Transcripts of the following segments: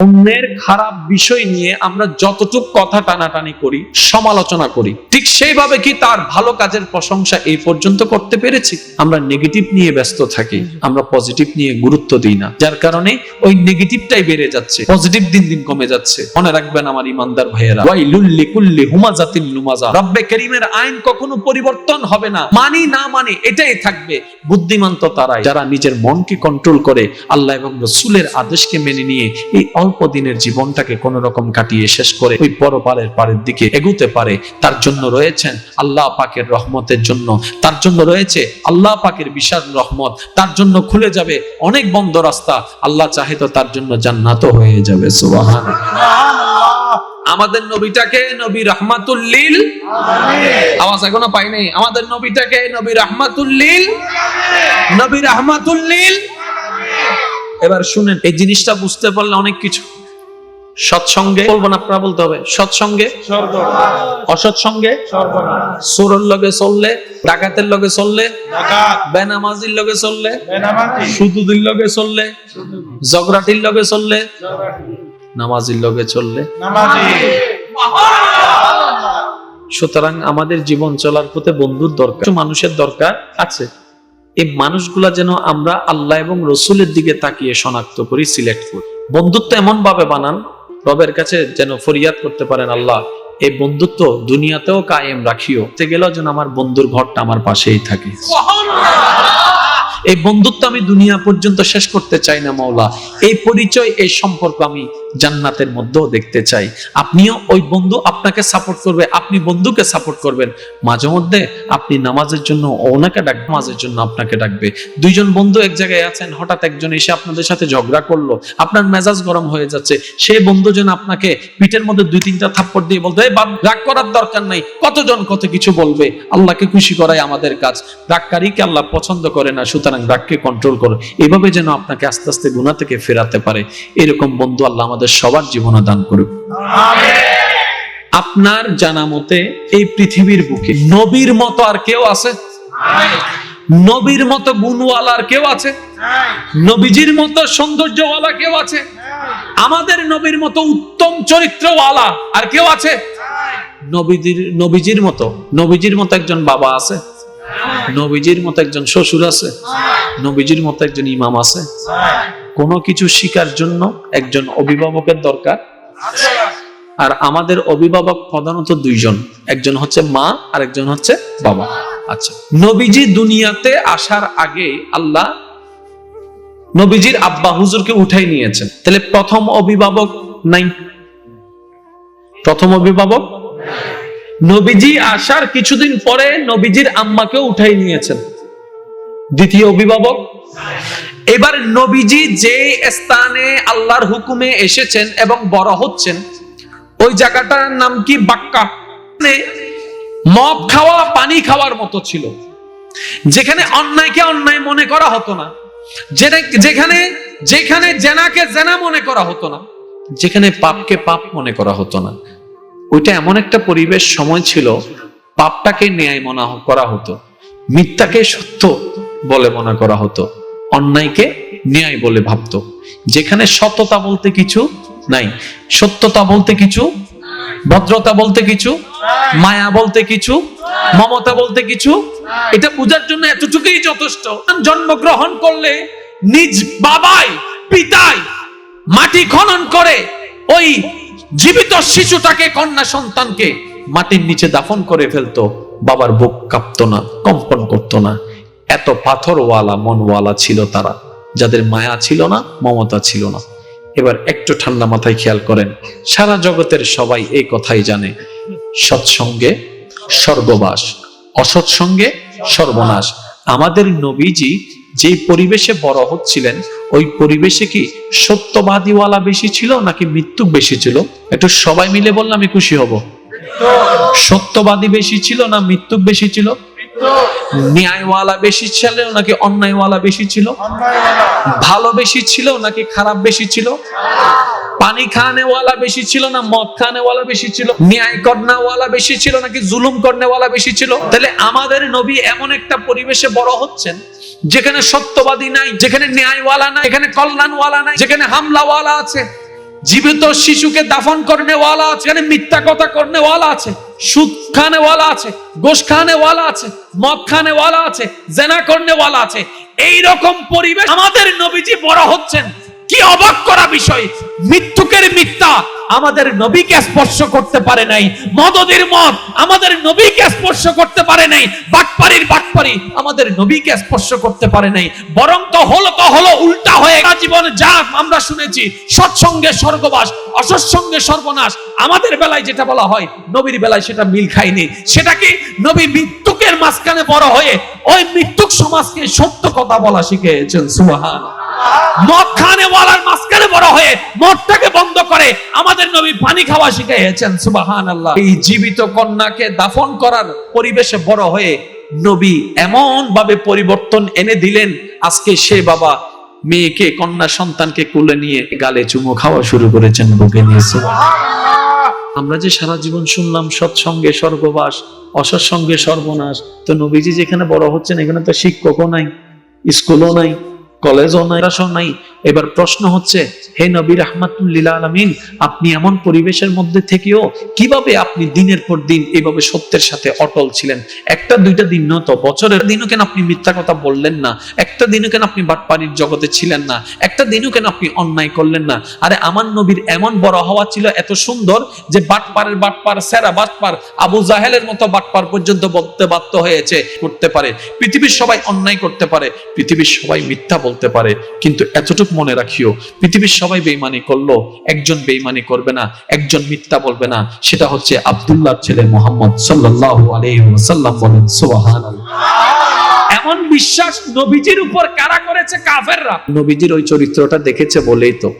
অন্যের খারাপ বিষয় নিয়ে আমরা যতটুক কথা টানাটানি করি, সমালোচনা করি, ঠিক সেইভাবে কি তার ভালো কাজের প্রশংসা এই পর্যন্ত করতে পেরেছি? আমরা নেগেটিভ নিয়ে ব্যস্ত থাকি, আমরা পজিটিভ নিয়ে গুরুত্ব দিই না, যার কারণে ওই নেগেটিভটাই বেড়ে যাচ্ছে, পজিটিভ দিন দিন কমে যাচ্ছে। মনে রাখবেন আমার ইমানদার ভাইয়েরা, ওয়াইলুল লিকুল্লি হুমাজাতিল লুমাজা, রব্বে কারীমের আইন কখনো পরিবর্তন হবে না, মানি না মানি এটাই থাকবে। বুদ্ধিমান তো তারাই যারা নিজের মনকে কন্ট্রোল করে আল্লাহ এবং রাসূলের আদেশকে মেনে নিয়ে এই অল্প দিনের জীবনটাকে কোন রকম কাটিয়ে শেষ করে ওই পরপারের পারের দিকে এগুতে পারে। তার জন্য রয়েছেন আল্লাহ পাকের রহমতের জন্য, তার জন্য রয়েছে আল্লাহ পাকের বিশাল রহমত, তার জন্য খুলে যাবে অনেক বন্ধ রাস্তা। আল্লাহ চাহে তো তার জন্য জান্নাতও হয়ে যাবে। সুবহানাল্লাহ। আমাদের নবীটাকে নবী রাহমাতুল লিল আলামিন, আওয়াজ এখনো পাই নাই। আমাদের নবীটাকে নবী রাহমাতুল লিল আলামিন, নবী রাহমাতুল লিল আলামিন। এবার শুনেন, এই জিনিসটা বুঝতে পারলে অনেক কিছু। সৎসঙ্গে বলবো না, আপনারা বলতে হবে সৎসঙ্গে সর্বনাশ, অসৎসঙ্গে সর্বনাশ, চোরের লগে চললে, ডাকাতের লগে চললে ডাকাত, বেনামাজির লগে চললে বেনামাজি, সুদুদির লগে চললে ঝগড়াটির লগে চললে ঝগড়াটি, নামাজির লগে চললে নামাজি। সুতরাং আমাদের জীবন চলার পথে বন্ধুর দরকার, মানুষের দরকার আছে। এই মানুষগুলা যেন আমরা আল্লাহ এবং রসুলের দিকে তাকিয়ে শনাক্ত করি, সিলেক্ট করি। বন্ধুত্ব এমন ভাবে বানান রবের কাছে যেন ফরিয়াদ করতে পারেন, আল্লাহ এই বন্ধুত্ব দুনিয়াতেও কায়েম রাখিও, গেলেও যেন আমার বন্ধুর ঘরটা আমার পাশেই থাকে। এই বন্ধুত্ব আমি দুনিয়া পর্যন্ত শেষ করতে চাই না মাওলা, এই পরিচয়, এই সম্পর্ক আমি জান্নাতের মধ্যেও দেখতে চাই। আপনিও ওই বন্ধু আপনাকে সাপোর্ট করবে, আপনি বন্ধুকে সাপোর্ট করবেন। মাঝে মধ্যে আপনি নামাজের জন্য ওনাকে ডাকবেন, নামাজের জন্য আপনাকে ডাকবে। দুইজন বন্ধু এক জায়গায় আছেন, হঠাৎ একজন এসে আপনাদের সাথে ঝগড়া করলো, আপনার মেজাজ গরম হয়ে যাচ্ছে, সেই বন্ধু যেন আপনাকে পিঠের মধ্যে 2-3টা থাপ্পড় দিয়ে বলতে, এই বাপ রাগ করার দরকার নাই, কতজন কত কিছু বলবে, আল্লাহকে খুশি করাই আমাদের কাজ। রাগকারীকে আল্লাহ পছন্দ করে না, সুতরাং রাগকে কন্ট্রোল করো। এভাবে যেন আপনাকে আস্তে আস্তে গুনাহ থেকে ফেরাতে পারে, এরকম বন্ধু আল্লাহ আমাদের সবার জীবনে দান করুক। আপনার জানা মতে এই পৃথিবীর বুকে নবীর মতো আর কেউ আছে? নবীর মতো গুণওয়ালা আর কেউ আছে? নবীজির মতো সৌন্দর্যওয়ালা কেউ আছে? আমাদের নবীর মতো উত্তম চরিত্রওয়ালা আর কেউ আছে? নবীজির মতো একজন বাবা আছে? নবীজির মতো একজন শ্বশুর আছে? নবীজির মতো একজন ইমাম আছে? কোনো কিছু শিখার জন্য একজন অভিভাবকের দরকার। আর আমাদের অভিভাবক প্রধানত দুইজন, একজন হচ্ছে মা আর একজন হচ্ছে বাবা। আচ্ছা, নবীজি দুনিয়াতে আসার আগে আল্লাহ নবীজির আব্বা হুজুরকে উঠাই নিয়েছেন, তাহলে প্রথম অভিভাবক নাই? প্রথম অভিভাবক নবীজি আসার কিছুদিন পরে নবীজির আম্মাকেও উঠাই নিয়েছেন, দ্বিতীয় অভিভাবক। এবার নবীজি যে স্থানে আল্লাহর হুকুমে এসেছেন এবং বড় হচ্ছেন, ওই জায়গাটার নাম কি? বাক্কা। মদ খাওয়া পানি খাওয়ার মতো ছিল, যেখানে অন্যায়কে অন্যায় মনে করা হতো না, যেখানে জেনাকে জেনা মনে করা হতো না, যেখানে পাপকে পাপ মনে করা হতো না। ওইটা এমন একটা পরিবেশ সময় ছিল, পাপটাকে ন্যায় মনে করা হতো, মিথ্যাকে সত্য বলে মনে করা হতো, অন্যায়কে ন্যায় বলে ভাবতো। যেখানে সততা বলতে কিছু নাই, সত্যতা বলতে কিছু, ভদ্রতা বলতে কিছু, মায়া বলতে কিছু, মমতা বলতে কিছু, এটা বোঝার জন্য এতটুকুই যথেষ্ট। জন্মগ্রহণ করলে নিজ বাবাই পিতাই মাটি খনন করে ওই জীবিত শিশুটাকে, কন্যা সন্তানকে মাটির নিচে দাফন করে ফেলতো, বাবার বুক কাঁপতো না, কম্পন করতো না। এত পাথরওয়ালা মনওয়ালা ছিল তারা, যাদের মায়া ছিল না, মমতা ছিল না। এবার একটু ঠান্ডা মাথায় খেয়াল করেন, সারা জগতের সবাই এই কথাই জানে, সৎসঙ্গে স্বর্গবাস, অসৎসঙ্গে সর্বনাশ। আমাদের নবীজি যে পরিবেশে বড় হচ্ছিলেন, ওই পরিবেশে কি সত্যবাদীওয়ালা বেশি ছিল নাকি মৃত্যু বেশি ছিল? একটু সবাই মিলে বললে আমি খুশি হব। সত্যবাদী বেশি ছিল না মৃত্যু বেশি ছিল? ন্যায়ওয়ালা বেশি ছিল নাকি অন্যায়ওয়ালা বেশি ছিল? ভালো বেশি ছিল নাকি খারাপ বেশি ছিল? পানি খানেওয়ালা বেশি ছিল না মদ খানেওয়ালা বেশি ছিল? ন্যায় করনেওয়ালা বেশি ছিল নাকি জুলুম করনেওয়ালা বেশি ছিল? তাহলে আমাদের নবী এমন একটা পরিবেশে বড় হচ্ছেন যেখানে সত্যবাদী নাই, যেখানে ন্যায়ওয়ালা নাই, যেখানে কল্যাণওয়ালা নাই, যেখানে হামলাওয়ালা আছে, জীবিত শিশুকে দাফন করনে ওয়ালা আছে, এখানে মিথ্যা কথা করনে ওয়ালা আছে, সুদ খানে ওয়ালা আছে, গোশ খানে ওয়ালা আছে, মদ খানে ওয়ালা আছে, জেনা করনে ওয়ালা আছে। এই রকম পরিবেশ আমাদের নবীজি বড় হচ্ছেন। কি অবাক করা বিষয়, মৃত্যুকের মিথ্যা আমাদের নবীকে স্পর্শ করতে পারে নাই, মদদের মদ আমাদের নবীকে স্পর্শ করতে পারে নাই, বাটপাড়ির বাটপাড়ি আমাদের নবীকে স্পর্শ করতে পারে নাই। বরং তো হলো উল্টা হয়ে জীবন যা আমরা শুনেছি, সৎসঙ্গে স্বর্গবাস, অসৎসঙ্গে সর্বনাশ। আমাদের বেলায় যেটা বলা হয়, নবীর বেলায় সেটা মিল খায়নি। সেটা কি, নবী মৃত্যুকের মাঝখানে বড় হয়ে ওই মৃত্যুক সমাজকে সত্য কথা বলা শিখিয়েছেন। সুবহানাল্লাহ। মদ খানে ওয়ালার মাঝখানে বড় হয়ে মদটাকে বন্ধ করে আমাদের নবী পানি খাওয়া শিখিয়েছেন। সুবহানাল্লাহ। এই জীবিত কন্যাকে দাফন করার পরিবেশে বড় হয়ে নবী এমন ভাবে পরিবর্তন এনে দিলেন, আজকে সে বাবা মেয়েকে, কন্যা সন্তানকে কোলে নিয়ে গালে চুমু খাওয়া শুরু করেছেন বুকে নিয়ে। আমরা যে সারা জীবন শুনলাম সৎসঙ্গে স্বর্গবাস, অসৎসঙ্গে সর্বনাশ, তো নবীজি যেখানে বড় হচ্ছেন এখানে তো শিক্ষকও নাই, স্কুলও নাই, কলেজও নাই, নাই। এবার প্রশ্ন হচ্ছে, হে নবী রাহমাতুল লিল আলামিন, আপনি এমন পরিবেশের মধ্যে থেকেও কিভাবে আপনি দিনের পর দিন এইভাবে সত্যের সাথে অটল ছিলেন? একটা দুইটা দিন নয় তো, বছরের দিনও কেন আপনি মিথ্যা কথা বললেন না? একটা দিনও কেন আপনি বাটপাড়ির জগতে ছিলেন না? একটা দিনও কেন আপনি অন্যায় করলেন না? আরে আমার নবীর এমন বড় হওয়া ছিল এত সুন্দর যে বাটপাড়ের বাটপার, সেরা বাটপার, আবু জাহেলের মতো বাটপার পর্যন্ত বলতে বাধ্য হয়েছে করতে পারে। পৃথিবীর সবাই অন্যায় করতে পারে, পৃথিবীর সবাই মিথ্যা বলতে পারে, কিন্তু এতটুকু মনে রাখিও, পৃথিবীর সবাই বেঈমানি করলো, একজন বেঈমানি করবে না, একজন মিথ্যা বলবে না, সেটা হচ্ছে আব্দুল্লাহর ছেলে মুহাম্মদ সাল্লাল্লাহু আলাইহি ওয়াসাল্লাম। বলেন সুবহানাল্লাহ। এমন বিশ্বাস নবীজির উপর কারা করেছে? কাফেররা। নবীজির ওই চরিত্রটা দেখেছে বলেই তো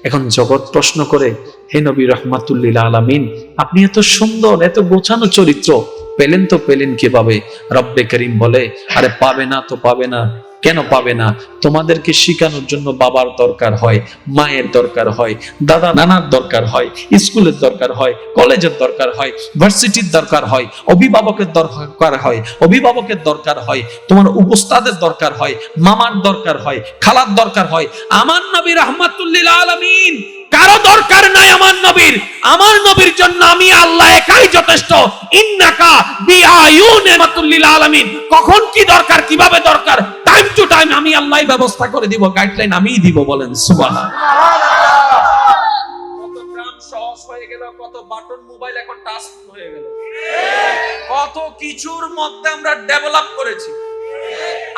এখন জগৎ প্রশ্ন করে, হে নবী রাহমাতুল লিল আলামিন, আপনি এত সুন্দর, এত গোছানো চরিত্র পেলেন তো পেলেন কিভাবে? রব্বে করিম বলে, আরে পাবে না তো পাবে না। কেন পাবে না? তোমাদেরকে শিখানোর জন্য বাবার দরকার হয়, মায়ের দরকার হয়, দাদা নানার দরকার হয়, স্কুলের দরকার হয়, কলেজের দরকার হয়, ভার্সিটির দরকার হয়, অভিভাবকের দরকার হয়, অভিভাবকের দরকার হয়, তোমার উস্তাদের দরকার হয়, মামার দরকার হয়, খালার দরকার হয়। আমার নবী রাহমাতুল লিল আলামিন কারো দরকার নাই আমার নবীর। আমার নবীর জন্য আমি আল্লাহ একাই যথেষ্ট। ইন্নাকা বিআয়ুনি রাহমাতুল লিল আলামিন। কখন কি দরকার, কিভাবে দরকার, টাইম টু টাইম আমি আল্লাহই ব্যবস্থা করে দিব, গাইডলাইন আমিই দিব। বলেন সুবহানাল্লাহ। কত গ্রাম সহজ হয়ে গেল, কত বাটন মোবাইল এখন টাচ হয়ে গেল, কত কিছুর মধ্যে আমরা ডেভেলপ করেছি।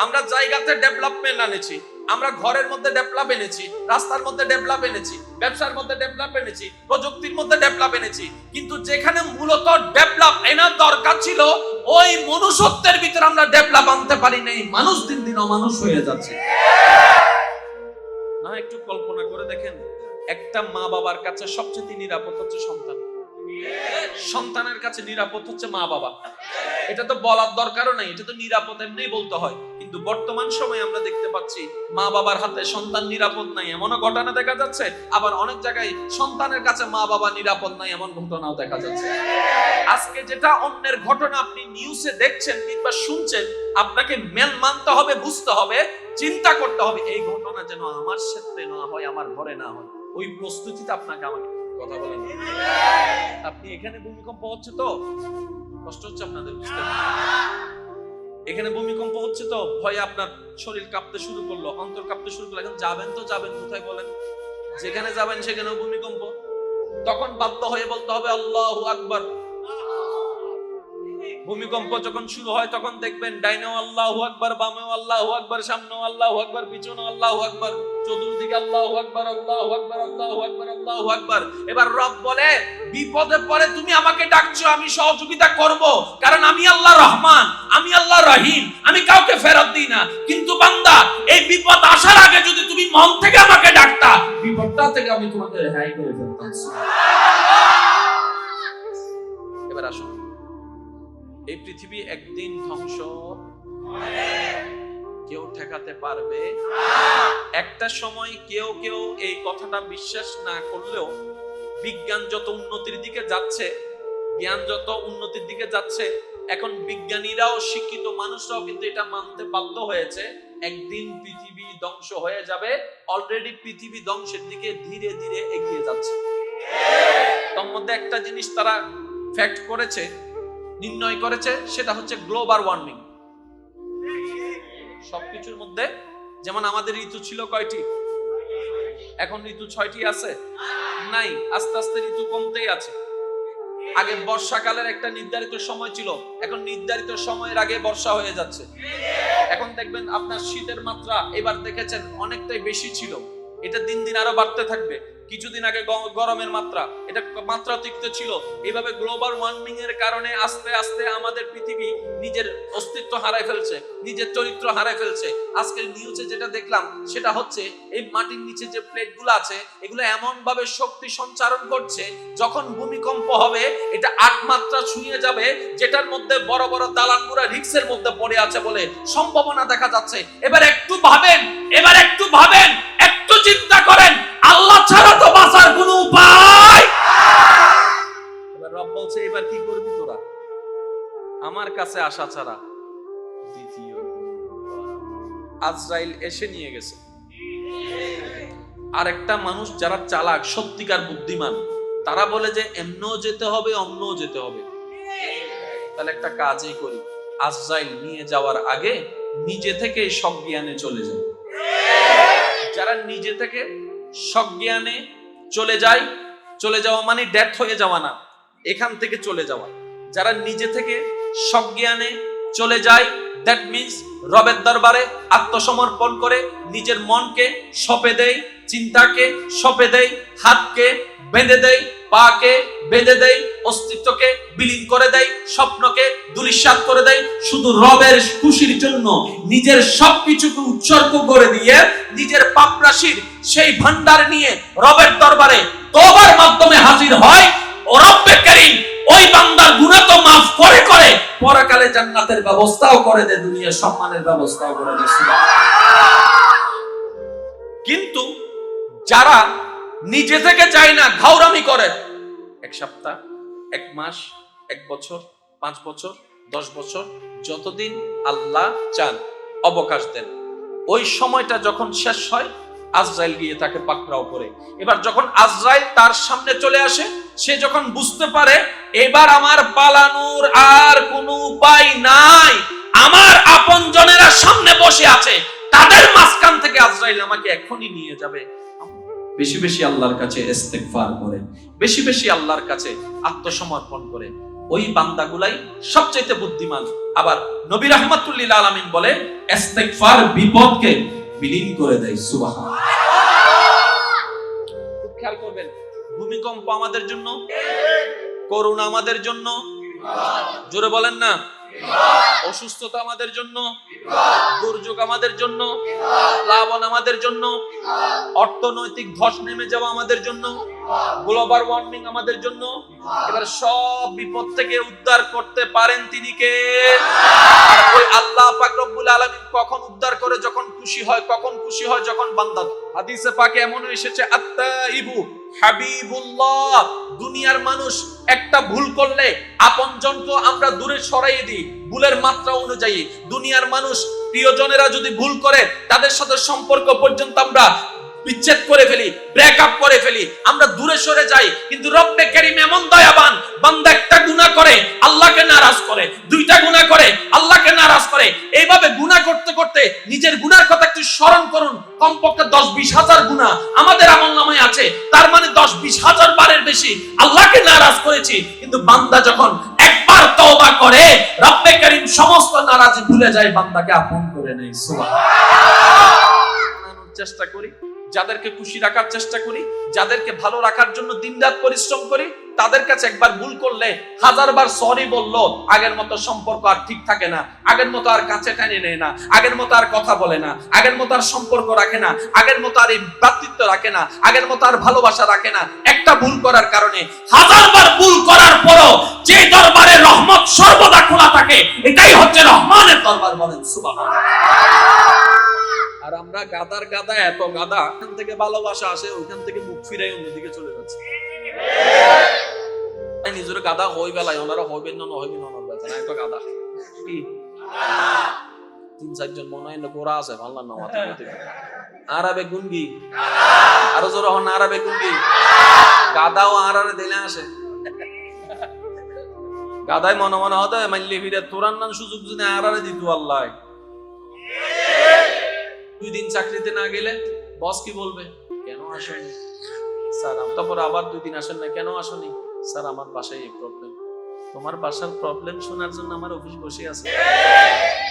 আমরা জায়গাতে ডেভেলপমেন্ট আনেছি, আমরা ঘরের মধ্যে ডেভেলপ এনেছি, রাস্তার মধ্যে ডেভেলপ এনেছি, ব্যবসার মধ্যে ডেভেলপ এনেছি, প্রযুক্তির মধ্যে ডেভেলপ এনেছি, কিন্তু যেখানে মূলত ডেভেলপ এনার দরকার ছিল ওই মনুষ্যত্বের ভিতরে আমরা ডেভেলপ আনতে পারি নাই। মানুষ দিন দিন অমানুষ হয়ে যাচ্ছে। না, একটু কল্পনা করে দেখেন, একটা মা বাবার কাছে সবচেয়ে নিরাপদ হচ্ছে সন্তান। সন্তানের কাছে নিরাপদ হচ্ছে মা বাবা। এটা তো বলার দরকারও নাই, এটা তো নিরাপদ এমনি বলতে হয়। কিন্তু বর্তমান সময়ে আমরা দেখতে পাচ্ছি মা বাবার হাতে সন্তান নিরাপদ নাই, এমনও ঘটনা দেখা যাচ্ছে। আবার অনেক জায়গায় সন্তানের কাছে মা বাবা নিরাপদ নাই, এমন ঘটনাও দেখা যাচ্ছে। আজকে যেটা অন্যের ঘটনা আপনি নিউজে দেখছেন কিংবা শুনছেন, আপনাকে মেন মানতে হবে, বুঝতে হবে, চিন্তা করতে হবে, এই ঘটনা যেন আমার ক্ষেত্রে না হয়, আমার ঘরে না হয়। ওই প্রস্তুতিতে আপনাকে আমাকে কথা বলেন। আপনি এখানে ভূমিকম্প হচ্ছে তো কষ্ট হচ্ছে আপনাদের বুঝতে, এখানে ভূমিকম্প হচ্ছে তো ভয়ে আপনার শরীর কাঁপতে শুরু করলো, অন্তর কাঁপতে শুরু করলো। এখন যাবেন তো যাবেন কোথায় বলেন? যেখানে যাবেন সেখানেও ভূমিকম্প। তখন বাধ্য হয়ে বলতে হবে আল্লাহু আকবার। ভূমিকম্প যখন শুরু হয় তখন দেখবেন ডাইনেও আল্লাহু আকবার, বামেও আল্লাহু আকবার, সামনেও আল্লাহু আকবার, পিছনেও আল্লাহু আকবার, চতুর্দিকে আল্লাহু আকবার, আল্লাহু আকবার, আল্লাহু আকবার, আল্লাহু আকবার। এবার রব বলে, বিপদে পড়ে তুমি আমাকে ডাকছো, আমি সহযোগিতা করব, কারণ আমি আল্লাহ রহমান, আমি আল্লাহ রহিম, আমি কাউকে ফেরত দিই না। কিন্তু বান্দা, এই বিপদ আসার আগে যদি তুমি মন থেকে আমাকে ডাকতা, বিপদটা থেকে আমি তোমাকে রেহাই করে ফেলতাম। এবার আসুন, এই পৃথিবী একদিন ধ্বংস কেউ ঠেকাতে পারবে একটা সময় কেউ কেউ এই কথাটা বিশ্বাস না করলেও বিজ্ঞান যত উন্নতির দিকে যাচ্ছে, জ্ঞান যত উন্নতির দিকে যাচ্ছে, এখন বিজ্ঞানীরাও শিক্ষিত মানুষরাও কিন্তু এটা মানতে বাধ্য হয়েছে একদিন পৃথিবী ধ্বংস হয়ে যাবে। অলরেডি পৃথিবী ধ্বংসের দিকে ধীরে ধীরে এগিয়ে যাচ্ছে। তার মধ্যে একটা জিনিস তারা ফ্যাক্ট করেছে, নির্ণয় করেছে, সেটা হচ্ছে গ্লোবাল ওয়ার্মিং। সবকিছুর মধ্যে যেমন আমাদের ঋতু ছিল কয়টি, এখন ঋতু 6টি আছে? নাই, আস্তে আস্তে ঋতু কমতেই আছে। আগে বর্ষাকালের একটা নির্ধারিত সময় ছিল, এখন নির্ধারিত সময়ের আগে বর্ষা হয়ে যাচ্ছে। এখন দেখবেন আপনার শীতের মাত্রা এবার দেখেছেন অনেকটাই বেশি ছিল, এটা দিন দিন আরো বাড়তে থাকবে। কিছুদিন আগে গরমের মাত্রা, এটা মাত্রাতিরিক্ত ছিল। এইভাবে গ্লোবাল ওয়ার্মিং এর কারণে আস্তে আস্তে আমাদের পৃথিবী নিজের অস্তিত্ব হারায় ফেলছে, নিজের চরিত্র হারায় ফেলছে। আজকে নিউজে যেটা দেখলাম সেটা হচ্ছে এই মাটির নিচে যে প্লেটগুলো আছে এগুলো এমন ভাবে শক্তি সঞ্চারণ করছে, যখন ভূমিকম্প হবে এটা 8 মাত্রা ছুঁয়ে যাবে, যেটার মধ্যে বড় বড় দালানগুলো রিস্কের মধ্যে পড়ে আছে বলে সম্ভাবনা দেখা যাচ্ছে। এবার একটু ভাবেন, একটু চিন্তা করেন, আল্লাহ ছাড়া তো বাঁচার কোনো উপায়। এবার রব বলছে, এবার কি করবি তোরা? আমার কাছে আসা ছাড়া দ্বিতীয় আজরাইল এসে নিয়ে গেছে। আর একটা মানুষ যারা চালাক, সত্যিকার বুদ্ধিমান, তারা বলে যে এমনও যেতে হবে, অমনও যেতে হবে। তাহলে একটা কাজই করি, আজরাইল নিয়ে যাওয়ার আগে নিজে থেকে সজ্ঞানে চলে যায়। যারা নিজে থেকে সজ্ঞানে চলে যাওয়া মানে ডেথ হয়ে যাওয়া না, এখান থেকে চলে যাওয়া। যারা নিজে থেকে সজ্ঞানে চলে যায়, দ্যাট মিন্স রবের দরবারে আত্মসমর্পণ করে নিজের মনকে সঁপে দেয়, চিন্তাকে সঁপে দেয়, হাতকে বেঁধে দেয়, পাকে বেঁধে দেয়, অস্তিত্বকে বিলীন করে দেয়, স্বপ্নকে ধূলিসাৎ করে দেয়, শুধু রবের খুশির জন্য নিজের সবকিছুকে উৎসর্গ করে দিয়ে নিজের পাপরাশির সেই ভান্ডার নিয়ে রবের দরবারে তওবার মাধ্যমে হাজির হয়। ও রব্বে কারীম ওই বান্দার গুনাহ তো মাফ করে পরকালে জান্নাতের ব্যবস্থাও করে দেয়, দুনিয়ার সম্মানের ব্যবস্থাও করে দেয়। কিন্তু যারা নিজে থেকে চায় না, ঘাউরামি করে, 1 সপ্তাহ, 1 মাস, 1 বছর, 5 বছর, 10 বছর, যতদিন আল্লাহ চান অবকাশ দেন, ওই সময়টা যখন শেষ হয় আজরাইল গিয়ে তাকে পাকড়াও করে। এবার যখন আজরাইল তার সামনে চলে আসে, সে যখন বুঝতে পারে এবার আমার পালানোর আর কোনো উপায় নাই, আমার আপনজনেরা সামনে বসে আছে, তাদের মাঝখান থেকে আজরাইল আমাকে এখনই নিয়ে যাবে। বেশি বেশি আল্লাহর কাছে ইস্তেগফার করে, বেশি বেশি আল্লাহর কাছে আত্মসমর্পণ করে, ওই বান্দাগুলাই সবচেয়ে বুদ্ধিমান। আবার নবী রাহমাতুল লিল আলামিন বলে, ইস্তেগফার বিপদকে বিলীন করে দেয়। সুবহানাল্লাহ। খুব খেয়াল করবেন, ভূমিকম্প আমাদের জন্য, করোনা আমাদের জন্য, জোরে বলেন না, অসুস্থতা আমাদের জন্য, দুর্যোগ আমাদের জন্য, প্লাবন আমাদের জন্য, অর্থনৈতিক ধস নেমে যাওয়া আমাদের জন্য, গ্লোবাল ওয়ার্মিং আমাদের জন্য। এবার সব বিপদ থেকে উদ্ধার করতে পারেন তিনি কে? ওই আল্লাহ পাক রব্বুল আলামিন কখন উদ্ধার করে? যখন খুশি হয়। কখন খুশি হয়? যখন বান্দা। হাদিসে পাকে এমন এসেছে, আত্তাইবু হাবিবুল্লাহ। দুনিয়ার মানুষ একটা ভুল করলে আপনজনকে আমরা দূরে সরাইয়ে দিই ভুলের মাত্রা অনুযায়ী। দুনিয়ার মানুষ প্রিয়জনেরা যদি ভুল করে, তাদের সাথে সম্পর্ক পর্যন্ত আমরা বিচ্ছেদ করে ফেলি, ব্রেকআপ করে ফেলি, আমরা দূরে সরে যাই। কিন্তু রব্বে কারীম এমন দয়াবান, বান্দা একটা গুনাহ করে আল্লাহকে নারাজ করে, 2টা গুনাহ করে আল্লাহকে নারাজ করে। এইভাবে গুনাহ করতে করতে নিজের গুনার কথা একটু স্মরণ করুন। কমপক্ষে 10-20 হাজার গুনাহ আমাদের আমলনামায় আছে, তার মানে 10-20 হাজার বারের বেশি আল্লাহকে নারাজ করেছি। কিন্তু বান্দা যখন একবার তওবা করে, রব্বে কারীম সমস্ত নারাজি ভুলে যায়, বান্দাকে আপন করে নেয়। সুবহানাল্লাহ। চেষ্টা করি, যাদেরকে খুশি রাখার চেষ্টা করি, যাদেরকে ভালো রাখার জন্য দিনরাত পরিশ্রম করি, তাদের কাছে একবার ভুল করলে 1000বার সরি বললো আগের মতো সম্পর্ক আর ঠিক থাকে না, আগের মতো আর কাছে টেনে নেয় না, আগের মতো আর কথা বলে না, আগের মতো আর সম্পর্ক রাখে না, আগের মতো আর এই ভ্রাতৃত্ব রাখে না, আগের মতো আর ভালোবাসা রাখে না। একটা ভুল করার কারণে 1000বার ভুল করার পরও যে দরবারে রহমত সর্বদা খোলা থাকে, এটাই হচ্ছে রহমানের দরবার। বলেন সুবহানাল্লাহ। আর আমরা গাদার গাদা, এত গাদা, এখান থেকে ভালোবাসা আসে, ওইখান থেকে মুখ ফিরাই অন্যদিকে চলে যাচ্ছে। নিজের গাদা হই বেলায় ওনারা হইবেন না হইবেন না ওনার বেলা একটা গাদা কি 3-4 জন মনে হয় গোরা আছে ভালো না মাথা আরাবে গুনগি আরো জোর হন আরাবে গুনগি গাদাও আরারে দিলে আসে গাদাই মনে মনে হতে মাইলে ফিরে তোরার নাম সুযোগ যদি আরারে দিত আল্লাহ 2 দিন চাকরিতে না গেলে বস কি বলবে কেন আসেনি স্যার তারপর আবার 2 দিন আসেন না কেন আসেনি স্যার আমার বাসায় এই প্রবলেম তোমার বাসার প্রবলেম শোনার জন্য আমার অফিস বসে আছে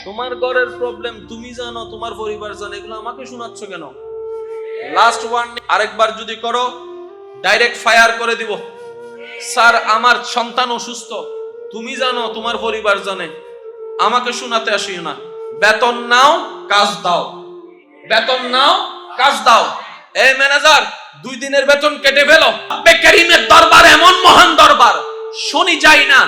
তোমার ঘরের প্রবলেম তুমি জানো তোমার পরিবার জানে এগুলো আমাকে শোনাচ্ছ কেন লাস্ট ওয়ার্নিং আরেকবার যদি করো ডাইরেক্ট ফায়ার করে দিব স্যার আমার সন্তান অসুস্থ তুমি জানো তোমার পরিবার জানে আমাকে শোনাতে আসিও না বেতন নাও কাজ দাও বেতন নাও কাজ দাও এই ম্যানেজার 2 দিনের বেতন কেটে ফেলো রব্বে কারীমের দরবার এমন মহান দরবার শনি যায় না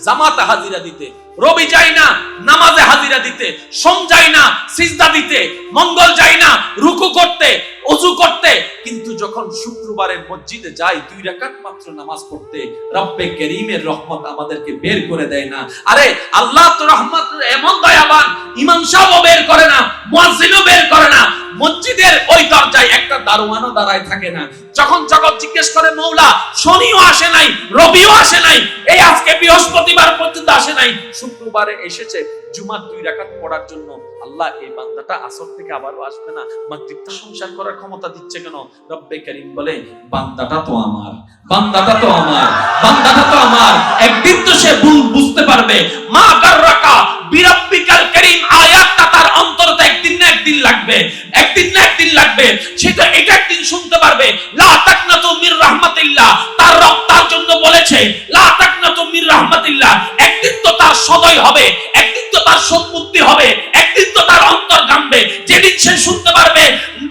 জামাতে হাজিরা দিতে রবি যায় না নামাজে হাজিরা দিতে সোম যায় না সিজদা দিতে মঙ্গল যায় না রুকু করতে ওযু করতে কিন্তু যখন শুক্রবারে মসজিদে যাই 2 রাকাত মাত্র নামাজ পড়তে রব্বে কারীমের রহমত আমাদেরকে বের করে দেয় না আরে আল্লাহ তো রহমত এমন দয়াবান ইমাম সাহেবও বের করে না মুয়াজ্জিনও বের করে না মসজিদের ওই দরজায় একটা দারোয়ানও দাঁড়ায় থাকে না যখন জগৎ জিজ্ঞেস করে মওলা শনিও আসে নাই রবিও আসে নাই এই আজকে বৃহস্পতিবার পর্যন্ত আসে নাই শুক্রবারে এসেছে জুমার 2 রাকাত পড়ার জন্য আল্লাহ এই বান্দাটা আসর থেকে আবারও আসবে না মাগরিবটা সংসার করার ক্ষমতা দিচ্ছে কেন রব্বে কারীম বলে বান্দাটা তো আমার বান্দাটা তো আমার বান্দাটা তো আমার একদিন তো সে বুঝতে পারবে মা গাররাকা বিরাব্বিকাল কারীম আয়াতটা তার অন্তরে একদিন না একদিন লাগবে একদিন না একদিন লাগবে সেটা এটা একদিন শুনতে পারবে লা তাকনাতু মির রাহমাতিল্লাহ তার রব তার জন্য বলেছে লা তাকনাতু মির রাহমাতিল্লাহ একদিন তো তার সদয় হবে একদিন তো তার সম্পত্তি হবে একদিন তো তার অন্তর গামবে যেদিন সে শুনতে পারবে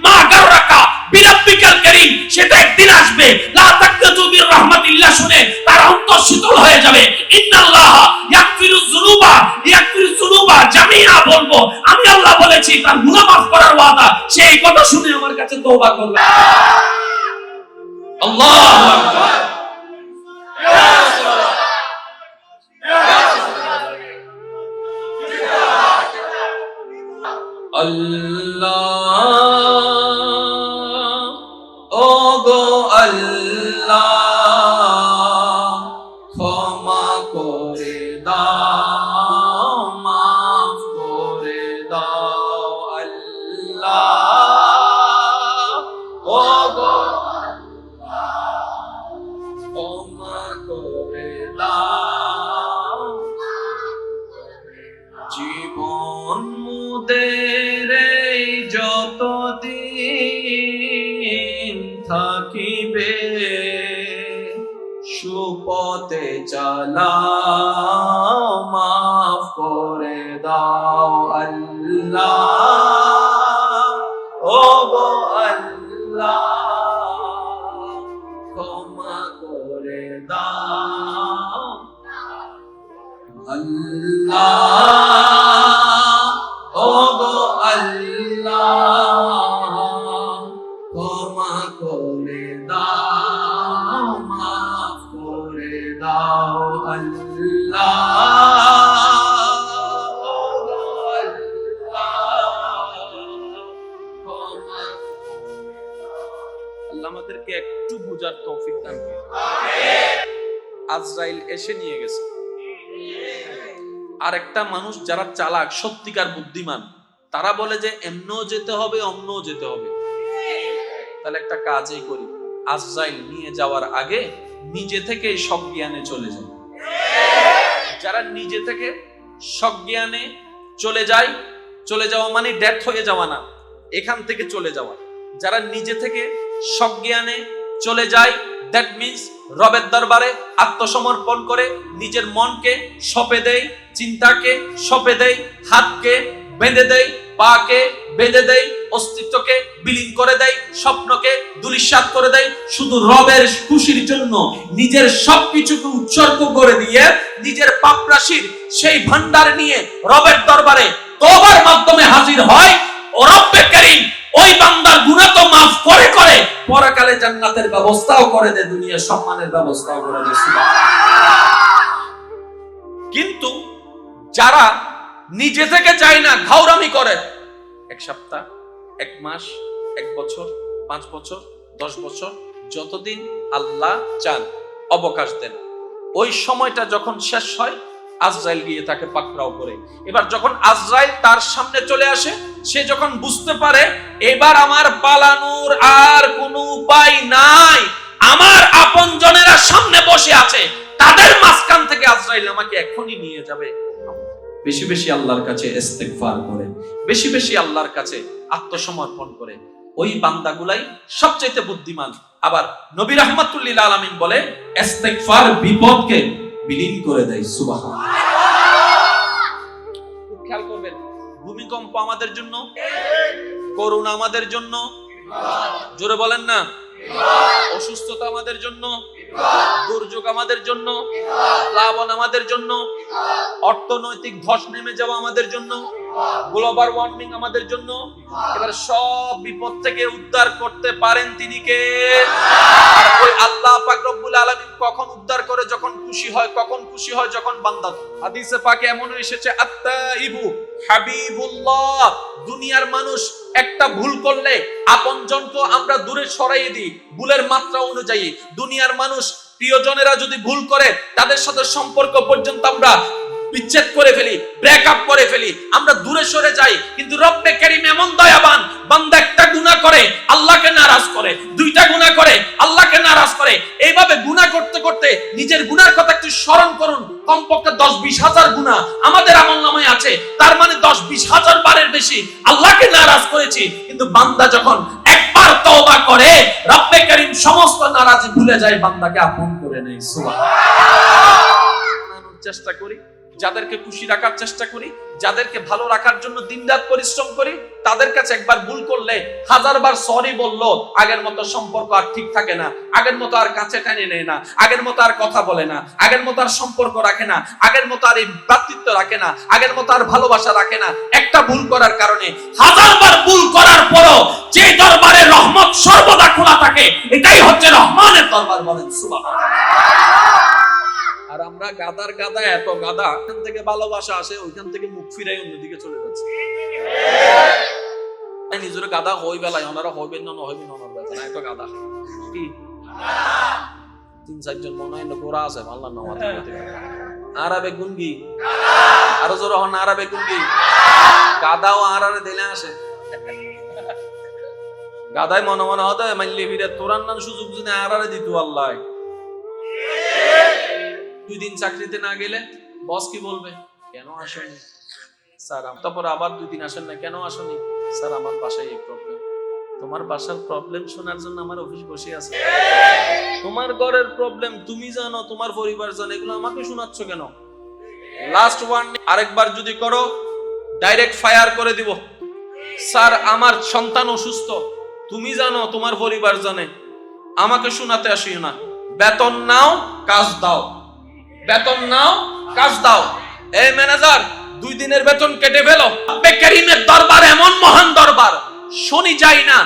মা গাররাকা বিরাব্বিকাল কারীম সেটা একদিন আসবে লা তাকনাতু মির রাহমাতিল্লাহ শুনে তার অন্তর শীতল হয়ে যাবে ইন্নাল্লাহ ইয়াগফিরুয যুনুবা জামিআ বলবো আমি আল্লাহ বলেছি তার গুনাহ মাফ করার ওয়াদা সেই কথা শুনে আমার কাছে তওবা করবে আল্লাহু আকবার ইয়া রাসূলুল্লাহ আল্লাহ ও গো আল্লাহ ক্ষমা করে দাও মাফ করে দাও আল্লাহ ও গো ক্ষমা করে দাও জীবন মুদের যতদিন থাকিবে সুপথে চালাও মাফ করে দাও আল্লাহ ও গো আল্লাহ ক্ষমা করে দাও আল্লাহ ও গো আল্লাহ ক্ষমা করে দাও মাফ করে দাও আল্লাহ ও গো আল্লাহ ক্ষমা আল্লাহ আমাদেরকে একটু বোঝার তৌফিক দান করুন আমিন আজরাইল এসে নিয়ে গেছে আরেকটা মানুষ যারা চালাক সত্যিকার বুদ্ধিমান তারা বলে যে এমনও যেতে হবে অমনও যেতে হবে তাহলে একটা কাজই করি আজরাইল নিয়ে যাওয়ার আগে নিজে থেকে সজ্ঞানে চলে যায় যারা নিজে থেকে সজ্ঞানে চলে যাওয়া মানে ডেথ হয়ে যাওয়া না এখান থেকে চলে যাওয়া যারা নিজে থেকে সজ্ঞানে চলে যায় দ্যাট মিন্স রবের দরবারে আত্মসমর্পণ করে নিজের মনকে সঁপে দেয় চিন্তাকে সঁপে দেয় হাতকে বেঁধে দেয় পাকে বেঁধে দেয় অস্তিত্বকে বিলীন করে দেয় স্বপ্নকে ধূলিসাৎ করে দেয় শুধু রবের খুশির জন্য নিজের সবকিছুকে উৎসর্গ করে দিয়ে নিজের পাপ রাশির সেই ভান্ডার নিয়ে রবের দরবারে তওবার মাধ্যমে হাজির হয় ও রব্বে কারীম ওই বান্দার গুনাহ তো মাফ করে করে পরকালে জান্নাতের ব্যবস্থাও করে দেয়, দুনিয়ার সম্মানের ব্যবস্থাও করে দেয়। কিন্তু যারা নিজে থেকে চায় না, ঘাউরামি করে, এক সপ্তাহ, এক মাস, এক বছর, 5 বছর, 10 বছর, যতদিন আল্লাহ চান অবকাশ দেন, ওই সময়টা যখন শেষ হয় আজরাইল গিয়ে তাকে পাকড়াও করে। এবার যখন আজরাইল তার সামনে চলে আসে, সে যখন বুঝতে পারে এবার আমার পালানোর আর কোনো উপায় নাই, আমার আপনজনেরা সামনে বসে আছে, তাদের মাঝখান থেকে আজরাইল আমাকে এখনই নিয়ে যাবে, বেশি বেশি আল্লাহর কাছে ইস্তেগফার করে, বেশি বেশি আল্লাহর কাছে আত্মসমর্পণ করে। ওই বান্দাগুলাই সবচেয়ে বুদ্ধিমান। আবার নবী রাহমাতুল লিল আলামিন বলে ইস্তেগফার বিপদকে বিলীন করে দেয়। সুবহানাল্লাহ। খুব খেয়াল করবেন, ভূমিকম্প আমাদের জন্য, করোনা আমাদের জন্য, জোরে বলেন না, অসুস্থতা আমাদের জন্য, দুর্যোগ আমাদের জন্য, প্লাবন আমাদের জন্য, অর্থনৈতিক ধস নেমে যাওয়া আমাদের জন্য, গ্লোবাল ওয়ার্মিং আমাদের জন্য। এবার সব বিপদ থেকে উদ্ধার করতে পারেন তিনি কে? আর ওই আল্লাহ পাক রব্বুল আলামিন কখন উদ্ধার করে? যখন খুশি হয়। কখন খুশি হয়? যখন বান্দা। হাদিসে পাকে এমন এসেছে, আত্তাইবু হাবিবুল্লাহ। দুনিয়ার মানুষ একটা ভুল করলে আপনজনকে আমরা দূরে সরাইয়ে দিই ভুলের মাত্রা অনুযায়ী। দুনিয়ার মানুষ প্রিয়জনেরা যদি ভুল করে, তাদের সাথে সম্পর্ক পর্যন্ত আমরা বিচ্ছেদ করে ফেলি, ব্রেকআপ করে ফেলি, আমরা দূরে সরে যাই। কিন্তু রব্বে কারীম এমন দয়াবান, বান্দা একটা গুনাহ করে আল্লাহকে নারাজ করে, দুইটা গুনাহ করে আল্লাহকে নারাজ করে, এইভাবে গুনাহ করতে করতে নিজের গুনার কথা একটু স্মরণ করুন। কমপক্ষে 10-20 হাজার গুনাহ আমাদের আমলনামায় আছে, তার মানে 10-20 হাজার বারের বেশি আল্লাহকে নারাজ করেছি। কিন্তু বান্দা যখন একবার তওবা করে, রব্বে কারীম সমস্ত নারাজি ভুলে যায়, বান্দাকে আপন করে নেয়। সুবহানাল্লাহ। চেষ্টা করি, যাদেরকে খুশি রাখার চেষ্টা করি, যাদেরকে ভালো রাখার জন্য দিনরাত পরিশ্রম করি, তাদের কাছে একবার ভুল করলে 1000বার সরি বললো আগের মতো সম্পর্ক আর ঠিক থাকে না, আগের মতো আর কাছে টেনে নেয় না, আগের মতো আর কথা বলে না, আগের মতো আর সম্পর্ক রাখে না, আগের মতো আর এই ভ্রাতৃত্ব রাখে না, আগের মতো আর ভালোবাসা রাখে না। একটা ভুল করার কারণে 1000বার ভুল করার পরও যে দরবারে রহমত সর্বদা খোলা থাকে, এটাই হচ্ছে রহমানের দরবার। বলেন সুবহানাল্লাহ। আর আমরা গাদার গাদা, এত গাদা, এখান থেকে ভালোবাসা আসে, ওইখান থেকে মুখ ফিরাই অন্যদিকে চলে যাচ্ছে। নিজের গাদা হই বেলায় ওনারা হইবেন না, হইবেন না, এত গাদা কি 3-4 জন মনে হয় গোড়া আছে আল্লাহ নামাজ পড়তে। আরবে গুনগি আরো জোর হন, আরবে গুনগি গাদাও আরারে দিলে আসে। গাদায় মনে মনে হতে মাইলি ফিরে তোরার নাম সুযোগ যদি আরারে দিত আল্লাহ। 2 দিন চাকরিতে না গেলে বস কি বলবে? কেন আসেনি স্যার? তারপর আবার 2 দিন আসেন না, কেন আসেনি স্যার? আমার বাসায় এই প্রবলেম। তোমার বাসার প্রবলেম শোনার জন্য আমার অফিস বসে আছে। তোমার ঘরের প্রবলেম তুমি জানো, তোমার পরিবার জানে, এগুলো আমাকে শোনাচ্ছ কেন? লাস্ট ওয়ার্নিং, আরেকবার যদি করো ডাইরেক্ট ফায়ার করে দিব। স্যার আমার সন্তান অসুস্থ, তুমি জানো, তোমার পরিবার জানে, আমাকে শোনাতে আসিও না। বেতন নাও, কাজ দাও, বেতন নাও, কাজ দাও। এই ম্যানেজার 2 দিনের বেতন কেটে ফেলো। রব্বে কারীমের দরবার এমন মহান দরবার, শনি যায় না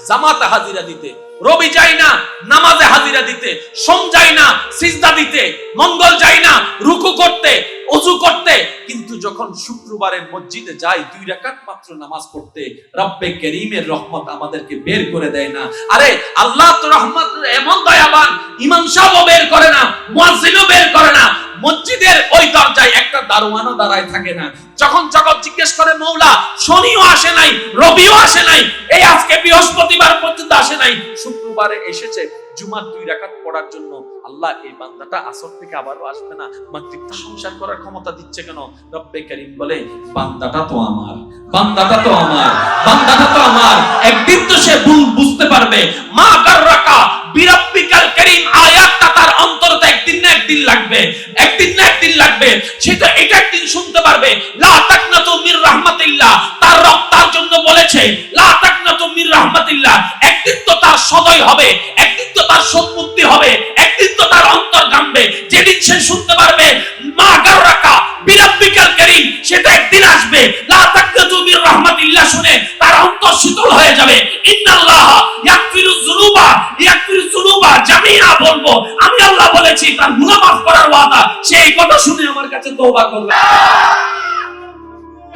জামাতে হাজিরা দিতে, রবি যায় না নামাজে হাজিরা দিতে, সোম যায় না সিজদা দিতে, মঙ্গল যায় না রুকু করতে, ওযু করতে, কিন্তু যখন শুক্রবারে মসজিদে যাই 2 রাকাত মাত্র নামাজ পড়তে, রব্বে কারীমের রহমত আমাদেরকে বের করে দেয় না। আরে আল্লাহ তো রহমত এমন দয়াবান, ইমাম সাহেবও বের করে না, মুয়াজ্জিনও বের করে না, মসজিদের ওই দরজায় একটা দারোয়ানও দাঁড়ায় থাকে না। যখন জগৎ জিজ্ঞেস করে মওলা শনিও আসে নাই, রবিও আসে নাই, এই আজকে বৃহস্পতিবার পর্যন্ত আসে নাই, শুক্রবারে এসেছে জুমার 2 রাকাত পড়ার জন্য, আল্লাহ এই বান্দাটা আসর থেকে আবারও আসবে না, মাতৃত্ব সংসার করার ক্ষমতা দিচ্ছে কেন? রব্বে কারীম বলে বান্দাটা তো আমার, বান্দাটা তো আমার, বান্দাটা তো আমার। একদিন তো সে বুঝতে পারবে। মা গাররাকা বিরাব্বিকাল কারীম আয়াতটা তার অন্তরে একদিন না একদিন লাগবে, একদিন না একদিন লাগবে। সেটা এটা একদিন শুনতে পারবে। লা তাকনাতু মির রাহমাতিল্লাহ, তার রব তার জন্য বলেছে লা তাকনাতু মির রাহমাতিল্লাহ। একদিন তো তার সদয় হবে, একদিন তো তার সন্মুক্তি হবে, একদিন তো তার অন্তর জানবে, যেদিন সে শুনতে পারবে মা গাররাকা বিরাব্বিকাল কারীম, সেটা একদিন আসবে। লা তাকনাতু মির রাহমাতিল্লাহ শুনে তার অন্তর শীতল হয়ে যাবে। ইন্নাল্লাহ ইয়াগফিরুয যুনুবা জামিআ বলবো, আমি আল্লাহ বলেছি, তার গুনাহ মাফ করার ওয়াদা। সেই কথা শুনে আমার কাছে তওবা করবে।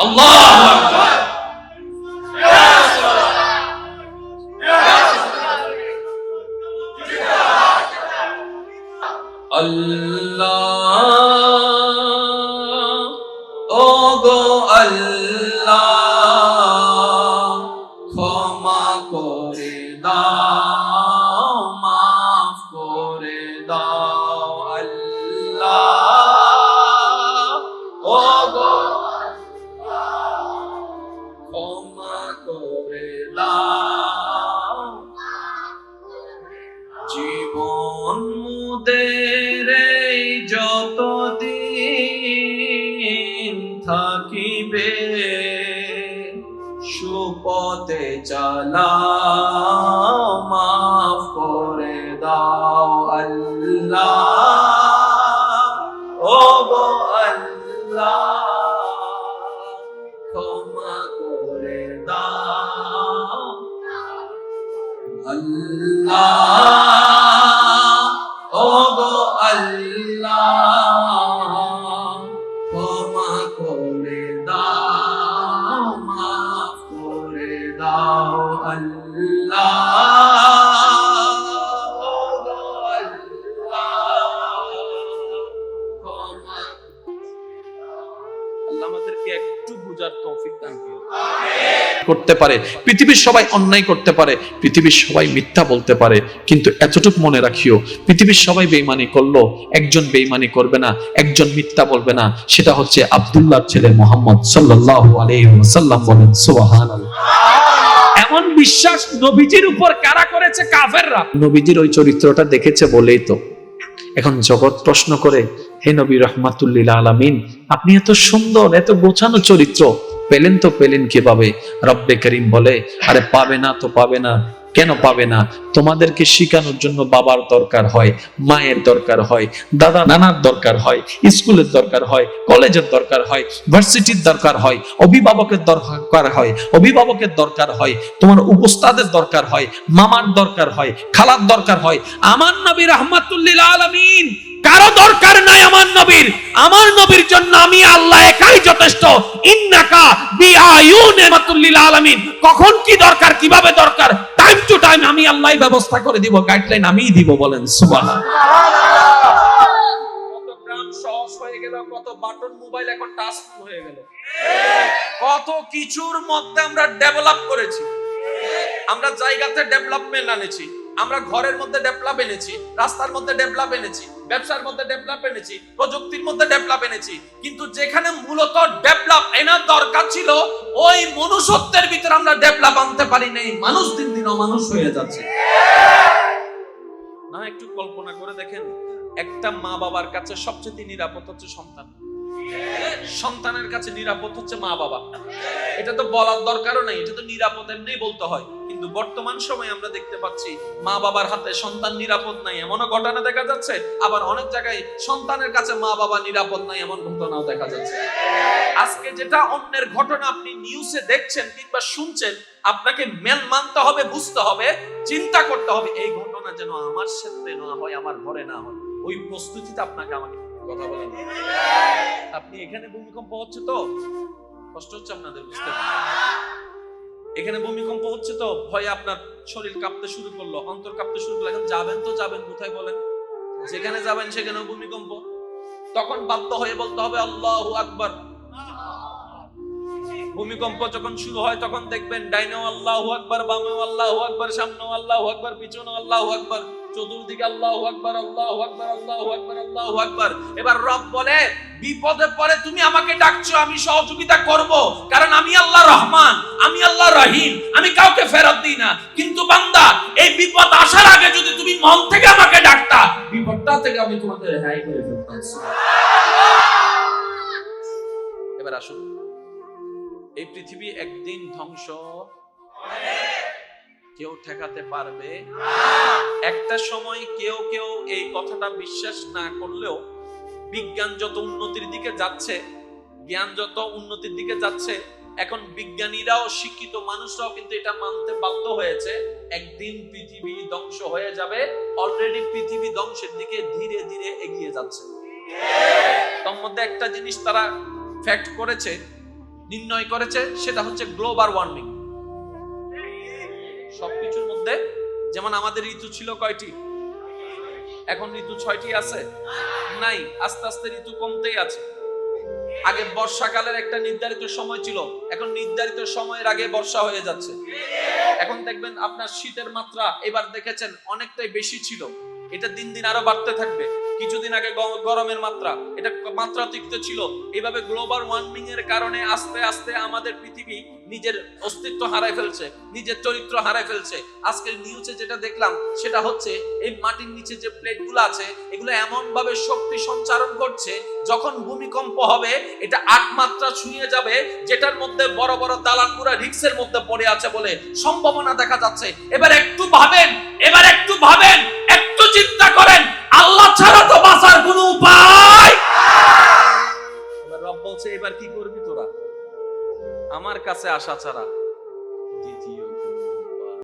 আল্লাহু আকবার। আল্লাহ ওগো আল্লাহ ক্ষমা করে দাও, মাফ করে দাও। আল্লাহ ওগো ক্ষমা করে দাও, জীবন মুদের যতদিন থাকিবে সুপথে চালাও, মাফ করে দাও। আল্লাহ ওগো আল্লাহ ক্ষমা করে দাও। আল্লাহ ওগো আল্লাহ ক্ষমা করে দাও, মাফ করে দাও। আল্লাহ ওগো আল্লাহ ক্ষমা। আল্লাহ আমাদেরকে একটু বুঝার তৌফিক দান করুন। করতে পারে, পৃথিবীর সবাই অন্যায় করতে পারে, পৃথিবীর সবাই মিথ্যা বলতে পারে, কিন্তু এতটুকু মনে রাখিও, পৃথিবীর সবাই বেঈমানি করলো, একজন বেঈমানি করবে না, একজন মিথ্যা বলবে না, সেটা হচ্ছে আব্দুল্লাহর ছেলে মুহাম্মদ সাল্লাল্লাহু আলাইহি ওয়াসাল্লাম। বলেন সুবহানাল্লাহ। এমন বিশ্বাস নবীজির উপর কারা করেছে? কাফেররা। নবীজির ওই চরিত্রটা দেখেছে বলেই তো এখন জগৎ প্রশ্ন করে, হে নবী রাহমাতুল্লিল আলামিন, আপনি এত সুন্দর, এত গোছানো চরিত্র পেলেন তো পেলেন কিভাবে? রব্বে করিম বলে, আরে পাবে না তো পাবে না। কেন পাবে না? তোমাদেরকে শিখানোর জন্য বাবার দরকার হয়, মায়ের দরকার হয়, দাদা নানার দরকার হয়, স্কুলের দরকার হয়, কলেজের দরকার হয়, ভার্সিটির দরকার হয়, অভিভাবকের দরকার হয়, তোমার উপস্তাদের দরকার হয়, মামার দরকার হয়, খালার দরকার হয়। আমার নবী রাহমাতুল্লিল আলামিন কারো দরকার নাই। আমার নবীর জন্য আমি আল্লাহ একাই যথেষ্ট। ইন্নাকা বিআয়ুনি রাহমাতুল্লিল আলামিন। কখন কি দরকার, কিভাবে দরকার, টাইম টু টাইম আমি আল্লাহই ব্যবস্থা করে দিব, গাইডলাইন আমিই দিব। বলেন সুবহানাল্লাহ। কত গ্রাম সহজ হয়ে গেল, কত বাটন মোবাইল এখন টাচ হয়ে গেল, কত কিছুর মধ্যে আমরা ডেভেলপ করেছি। আমরা জায়গাতে ডেভেলপমেন্ট আনেছি, আমরা ঘরের মধ্যে ডেভেলপ এনেছি, রাস্তার মধ্যে ডেভেলপ এনেছি, ব্যবসার মধ্যে ডেভেলপ এনেছি, প্রযুক্তির মধ্যে ডেভেলপ এনেছি, কিন্তু যেখানে মূলত ডেভেলপ এনার দরকার ছিল ওই মনুষ্যত্বের ভিতরে আমরা ডেভেলপ আনতে পারি নাই। মানুষ দিন দিন অমানুষ হয়ে যাচ্ছে। না, একটু কল্পনা করে দেখেন, একটা মা বাবার কাছে সবচেয়ে নিরাপদ হচ্ছে সন্তান। সন্তানের কাছে নিরাপদ হচ্ছে মা বাবা। এটা তো বলার দরকারও নাই, এটা তো নিরাপদ এমনি বলতে হয়। কিন্তু বর্তমান সময়ে আমরা দেখতে পাচ্ছি মা বাবার হাতে সন্তান নিরাপদ নাই, এমনও ঘটনা দেখা যাচ্ছে। আবার অনেক জায়গায় সন্তানের কাছে মা বাবা নিরাপদ নাই, এমন ঘটনাও দেখা যাচ্ছে। আজকে যেটা অন্যের ঘটনা আপনি নিউজে দেখছেন কিংবা শুনছেন, আপনাকে মেন মানতে হবে, বুঝতে হবে, চিন্তা করতে হবে, এই ঘটনা যেন আমার সাথে না হয়, আমার ঘরে না হয়। ওই প্রস্তুতিতে আপনাকে আমাকে কথা বলেন। আপনি এখানে ভূমিকম্প হচ্ছে তো কষ্ট হচ্ছে আপনাদের, বুঝতে এখানে ভূমিকম্প হচ্ছে তো ভয়ে আপনার শরীর কাঁপতে শুরু করলো, অন্তর কাঁপতে শুরু করলো। এখন যাবেন তো যাবেন কোথায় বলেন? যেখানে যাবেন সেখানেও ভূমিকম্প। তখন বাধ্য হয়ে বলতে হবে আল্লাহু আকবার। ভূমিকম্প যখন শুরু হয় তখন দেখবেন ডাইনেও আল্লাহু আকবার, বামেও আল্লাহু আকবার, সামনেও আল্লাহু আকবার, পিছনেও আল্লাহু আকবার, চতুর্দিকে আল্লাহু আকবার, আল্লাহু আকবার, আল্লাহু আকবার, আল্লাহু আকবার। এবার রব বলে, বিপদে পড়ে তুমি আমাকে ডাকছো, আমি সহযোগিতা করব, কারণ আমি আল্লাহ রহমান, আমি আল্লাহ রহিম, আমি কাউকে ফেরত দিই না। কিন্তু বান্দা, এই বিপদ আসার আগে যদি তুমি মন থেকে আমাকে ডাকতা, বিপদটা থেকে আমি তোমাকে রেহাই করে ফেলতাম। এবার আসুন, এই পৃথিবী একদিন ধ্বংস কেউ ঠেকাতে পারবে না। একটা সময় কেউ এই কথাটা বিশ্বাস না করলেও বিজ্ঞান যত উন্নতির দিকে যাচ্ছে, জ্ঞান যত উন্নতির দিকে যাচ্ছে, এখন বিজ্ঞানীরাও শিক্ষিত মানুষরাও কিন্তু এটা মানতে বাধ্য হয়েছে, একদিন পৃথিবী ধ্বংস হয়ে যাবে। অলরেডি পৃথিবী ধ্বংসের দিকে ধীরে ধীরে এগিয়ে যাচ্ছে। তার মধ্যে একটা জিনিস তারা ফ্যাক্ট করেছে, নির্ণয় করেছে, সেটা হচ্ছে গ্লোবাল ওয়ার্মিং। সবকিছুর মধ্যে, যেমন আমাদের ঋতু ছিল কয়টি, এখন ঋতু 6টি আছে? নাই, আস্তে আস্তে ঋতু কমতেই আছে। আগে বর্ষাকালের একটা নির্ধারিত সময় ছিল, এখন নির্ধারিত সময়ের আগে বর্ষা হয়ে যাচ্ছে। এখন দেখবেন আপনার শীতের মাত্রা এবার দেখেছেন অনেকটাই বেশি ছিল, এটা দিন দিন আরো বাড়তে থাকবে। কিছুদিন আগে গরমের মাত্রা, এটা মাত্রাতিরিক্ত ছিল। এইভাবে গ্লোবাল ওয়ার্মিং এর কারণে আস্তে আস্তে আমাদের পৃথিবী নিজের অস্তিত্ব হারায় ফেলছে, নিজের চরিত্র হারায় ফেলছে। আজকের নিউজে যেটা দেখলাম সেটা হচ্ছে এই মাটির নিচে যে প্লেটগুলো আছে এগুলো এমন ভাবে শক্তি সঞ্চারণ করছে, যখন ভূমিকম্প হবে এটা 8 মাত্রা ছুঁয়ে যাবে, যেটার মধ্যে বড় বড় দালানগুলো রিস্কের মধ্যে পড়ে আছে বলে সম্ভাবনা দেখা যাচ্ছে। এবার একটু ভাবেন, একটু চিন্তা করেন, আল্লাহ ছাড়া তো বাঁচার কোনো উপায়। এবার রব বলছে, এবার কি করবি তোরা? আমার কাছে আসা ছাড়া